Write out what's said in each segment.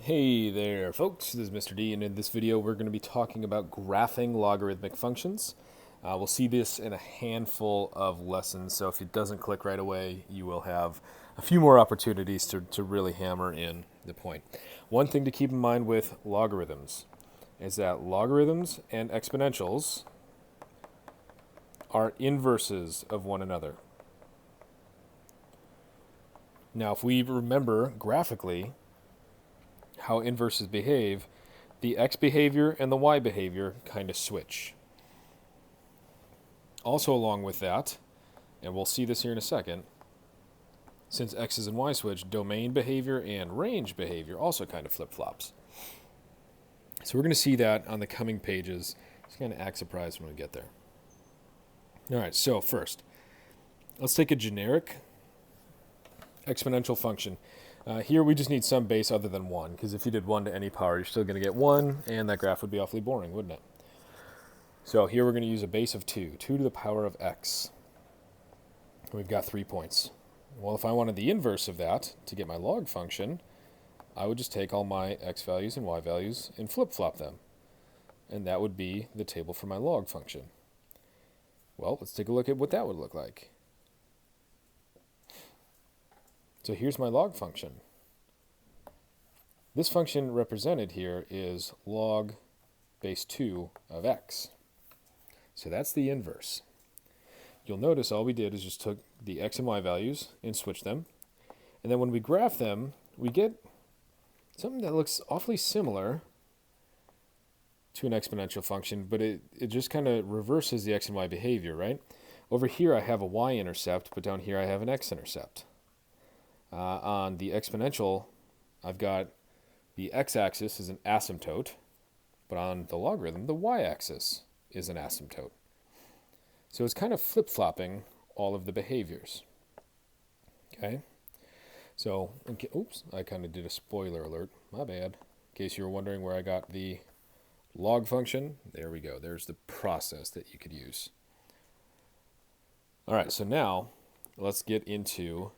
Hey there folks, this is Mr. D, and in this video we're going to be talking about graphing logarithmic functions. We'll see this in a handful of lessons, so if it doesn't click right away, you will have a few more opportunities to really hammer in the point. One thing to keep in mind with logarithms is that logarithms and exponentials are inverses of one another. Now, if we remember graphically how inverses behave, the x behavior and the y behavior kind of switch. Also along with that, and we'll see this here in a second, since x's and y switch, domain behavior and range behavior also kind of flip-flops. So we're going to see that on the coming pages. Just kind of act surprised when we get there. All right, so first, let's take a generic exponential function. Here we just need some base other than 1, because if you did 1 to any power, you're still going to get 1, and that graph would be awfully boring, wouldn't it? So here we're going to use a base of 2, 2 to the power of x. We've got 3 points. Well, if I wanted the inverse of that to get my log function, I would just take all my x values and y values and flip-flop them. And that would be the table for my log function. Well, let's take a look at what that would look like. So here's my log function. This function represented here is log base 2 of x. So that's the inverse. You'll notice all we did is just took the x and y values and switched them. And then when we graph them, we get something that looks awfully similar to an exponential function, but it just kind of reverses the x and y behavior, right? Over here I have a y-intercept, but down here I have an x-intercept. On the exponential, I've got the x-axis is an asymptote, but on the logarithm, the y-axis is an asymptote. So it's kind of flip-flopping all of the behaviors. Okay? So, oops, I kind of did a spoiler alert. My bad. In case you were wondering where I got the log function, there we go. There's the process that you could use. All right, so now let's get into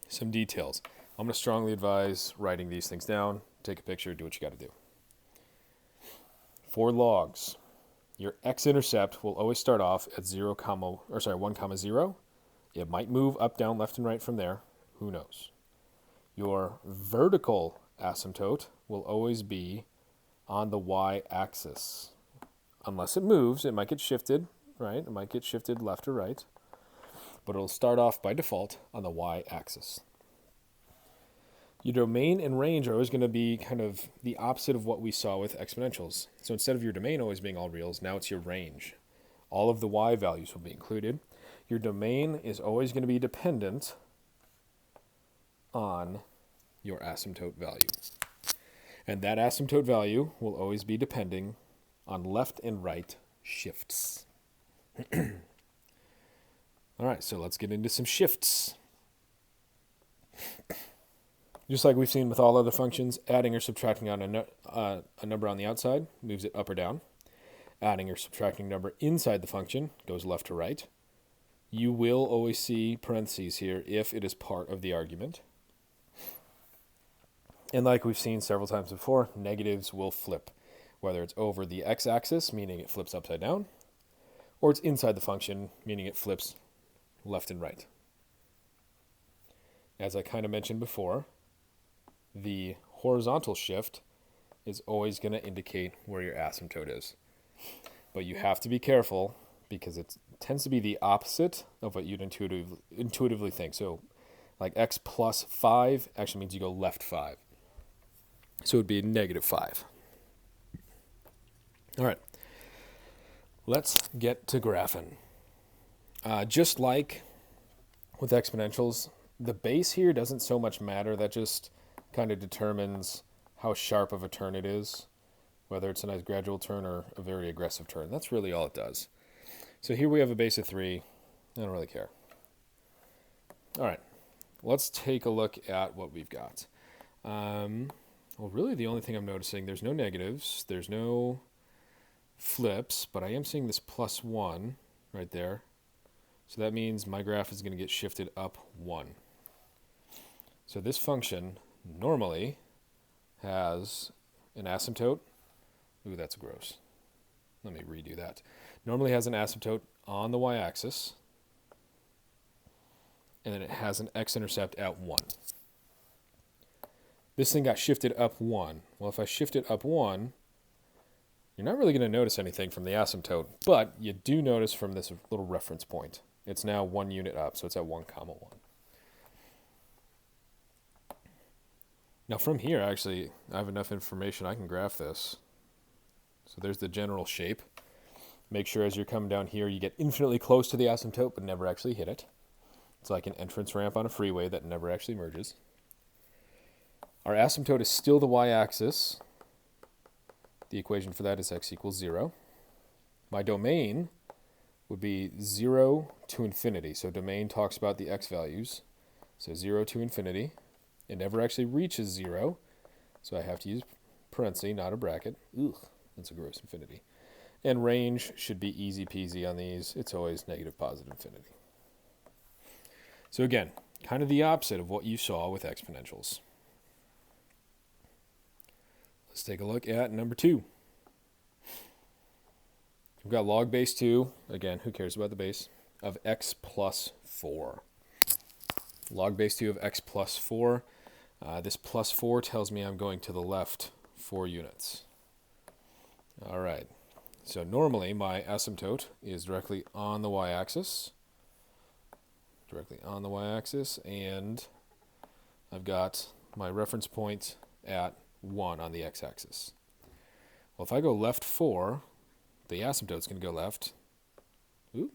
some details. I'm going to strongly advise writing these things down. Take a picture, do what you got to do. For logs, your x-intercept will always start off at 1, 0. It might move up, down, left, and right from there. Who knows? Your vertical asymptote will always be on the y-axis. Unless it moves, it might get shifted, right? It might get shifted left or right. But it'll start off by default on the y-axis. Your domain and range are always going to be kind of the opposite of what we saw with exponentials. So instead of your domain always being all reals, now it's your range. All of the y values will be included. Your domain is always going to be dependent on your asymptote value. And that asymptote value will always be depending on left and right shifts. All right, so let's get into some shifts. Just like we've seen with all other functions, adding or subtracting on a number on the outside moves it up or down. Adding or subtracting a number inside the function goes left to right. You will always see parentheses here if it is part of the argument. And like we've seen several times before, negatives will flip, whether it's over the x-axis, meaning it flips upside down, or it's inside the function, meaning it flips left and right. As I kind of mentioned before, the horizontal shift is always going to indicate where your asymptote is. But you have to be careful because it tends to be the opposite of what you'd intuitively think. So like x plus 5 actually means you go left 5. So it would be negative 5. All right, let's get to graphing. Just like with exponentials, the base here doesn't so much matter. That just kind of determines how sharp of a turn it is, whether it's a nice gradual turn or a very aggressive turn. That's really all it does. So here we have a base of 3. I don't really care. All right, let's take a look at what we've got. Well, really the only thing I'm noticing, there's no negatives, there's no flips, but I am seeing this plus 1 right there. So that means my graph is going to get shifted up 1. So this function normally has an asymptote. Ooh, that's gross. Let me redo that. Normally has an asymptote on the y-axis, and then it has an x-intercept at 1. This thing got shifted up 1. Well, if I shift it up 1, you're not really going to notice anything from the asymptote, but you do notice from this little reference point. It's now 1 unit up, so it's at 1, 1. Now from here, actually, I have enough information I can graph this. So there's the general shape. Make sure as you're coming down here, you get infinitely close to the asymptote, but never actually hit it. It's like an entrance ramp on a freeway that never actually merges. Our asymptote is still the y-axis. The equation for that is x equals 0. My domain would be 0 to infinity. So domain talks about the x values. So 0 to infinity. It never actually reaches 0. So I have to use parentheses, not a bracket. Ugh, that's a gross infinity. And range should be easy peasy on these. It's always negative, positive infinity. So again, kind of the opposite of what you saw with exponentials. Let's take a look at number 2. We've got log base 2, again, who cares about the base, of x plus 4. Log base 2 of x plus 4. This plus 4 tells me I'm going to the left 4 units. All right, so normally my asymptote is directly on the y-axis. And I've got my reference point at 1 on the x-axis. Well, if I go left 4, the asymptote's going to go left. Ooh.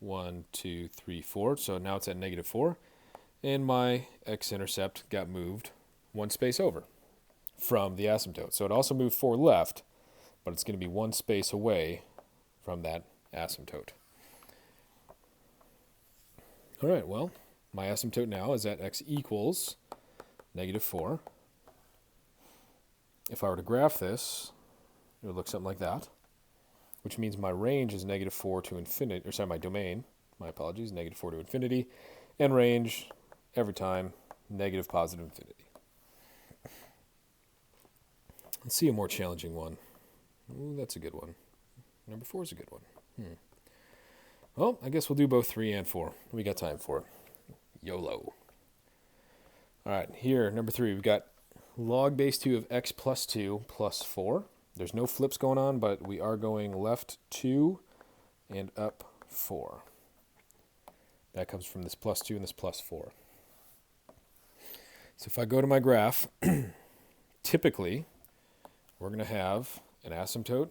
1, 2, 3, 4. So now it's at negative 4. And my x-intercept got moved 1 space over from the asymptote. So it also moved 4 left, but it's going to be 1 space away from that asymptote. All right, well, my asymptote now is at x equals negative 4. If I were to graph this, it would look something like that, which means my range is negative 4 to infinity, or sorry, my domain, my apologies, negative 4 to infinity, and range, every time, negative, positive infinity. Let's see a more challenging one. Ooh, that's a good one. Number 4 is a good one. Well, I guess we'll do both 3 and 4. We got time for it. YOLO. All right, here, number 3, we've got log base 2 of x plus 2 plus 4. There's no flips going on, but we are going left 2 and up 4. That comes from this plus 2 and this plus 4. So if I go to my graph, typically, we're going to have an asymptote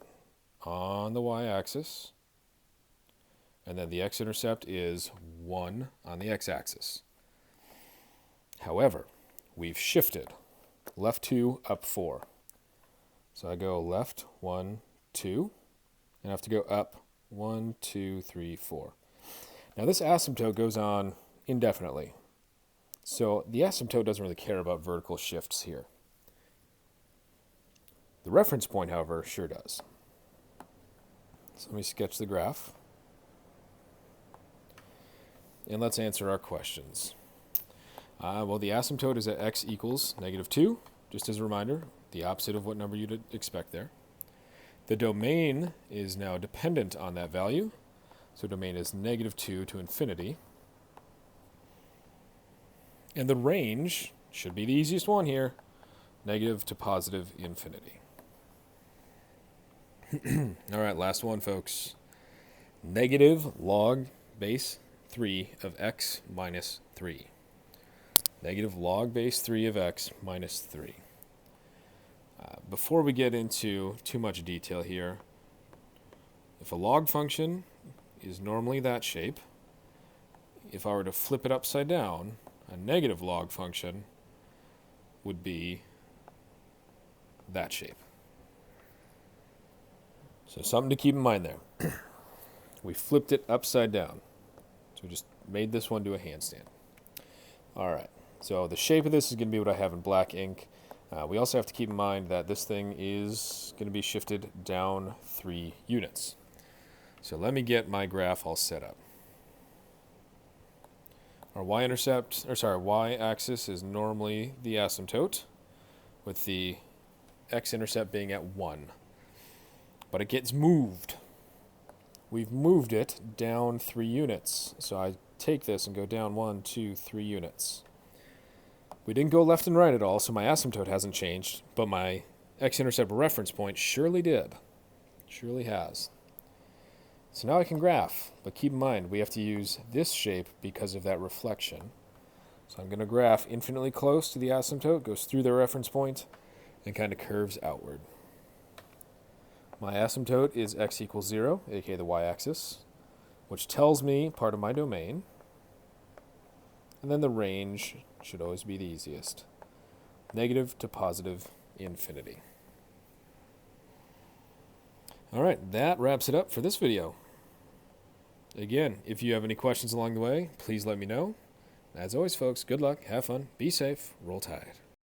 on the y-axis, and then the x-intercept is 1 on the x-axis. However, we've shifted left 2, up 4. So I go left 1, 2, and I have to go up 1, 2, 3, 4. Now this asymptote goes on indefinitely. So the asymptote doesn't really care about vertical shifts here. The reference point, however, sure does. So let me sketch the graph. And let's answer our questions. Well, the asymptote is at x equals negative 2, just as a reminder, the opposite of what number you'd expect there. The domain is now dependent on that value, so domain is negative 2 to infinity. And the range should be the easiest one here, negative to positive infinity. All right, last one, folks. Negative log base 3 of x minus 3. Negative log base 3 of x minus 3. Before we get into too much detail here, if a log function is normally that shape, if I were to flip it upside down, a negative log function would be that shape. So something to keep in mind there. We flipped it upside down. So we just made this one do a handstand. All right. So the shape of this is going to be what I have in black ink. We also have to keep in mind that this thing is going to be shifted down 3 units. So let me get my graph all set up. Our y-axis is normally the asymptote. with the x-intercept being at 1. But it gets moved. We've moved it down 3 units. So I take this and go down 1, 2, 3 units. We didn't go left and right at all, so my asymptote hasn't changed, but my x-intercept reference point surely did. Surely has. So now I can graph, but keep in mind we have to use this shape because of that reflection. So I'm going to graph infinitely close to the asymptote, goes through the reference point, and kind of curves outward. My asymptote is x equals 0, aka the y-axis, which tells me part of my domain. And then the range should always be the easiest. Negative to positive infinity. Alright, that wraps it up for this video. Again, if you have any questions along the way, please let me know. As always, folks, good luck, have fun, be safe, roll tide.